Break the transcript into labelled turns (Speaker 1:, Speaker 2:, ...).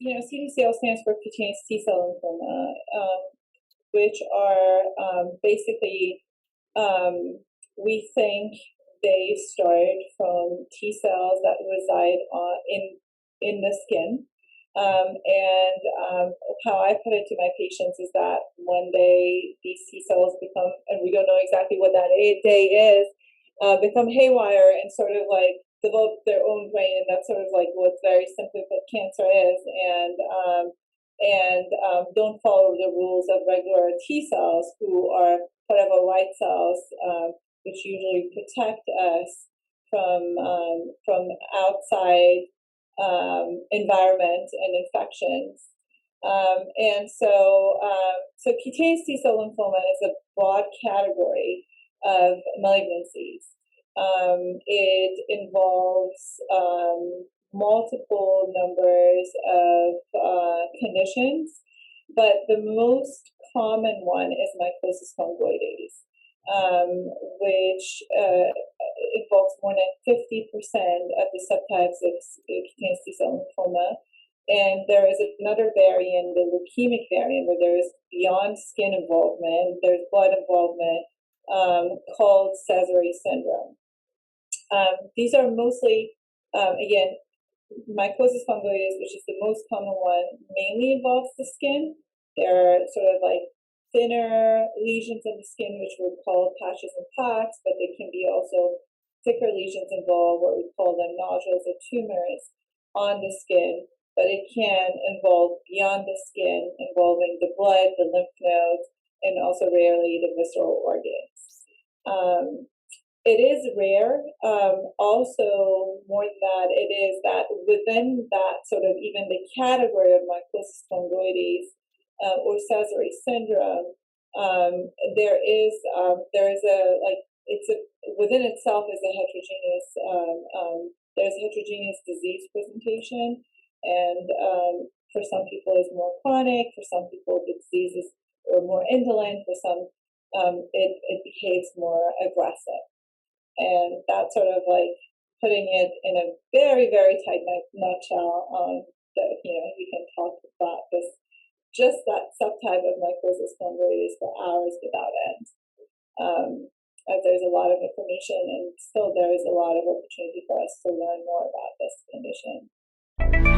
Speaker 1: CTCL stands for cutaneous T-cell lymphoma, which are basically, we think they start from T cells that reside in the skin. How I put it to my patients is that one day these T cells become, and we don't know exactly what that day is, become haywire and sort of like develop their own brain, and that's sort of like what very simply put cancer is, and don't follow the rules of regular T cells, who are whatever white cells, which usually protect us from outside environment and infections. So cutaneous T-cell lymphoma is a broad category of malignancies. It involves multiple numbers of conditions, but the most common one is mycosis fungoides, which involves more than 50% of the subtypes of cutaneous T-cell lymphoma. And there is another variant, the leukemic variant, where there is beyond skin involvement, there's blood involvement, called Sézary syndrome. These are mostly, again, mycosis fungoides, which is the most common one, mainly involves the skin. There are sort of like thinner lesions in the skin, which we call patches and plaques, but they can be also thicker lesions involved, what we call them nodules or tumors on the skin. But it can involve beyond the skin, involving the blood, the lymph nodes, and also rarely the visceral organs. It is rare. Also, more than that, it is that within that sort of even the category of mycosis fungoides or Sézary syndrome, there is within itself is a heterogeneous. There's heterogeneous disease presentation, and for some people it's more chronic. For some people the disease is more indolent. For some it behaves more aggressive. And that's sort of like putting it in a very, very tight nutshell. We can talk about this, just that subtype of mycosis fungoides for hours without end. As there's a lot of information, and still there is a lot of opportunity for us to learn more about this condition.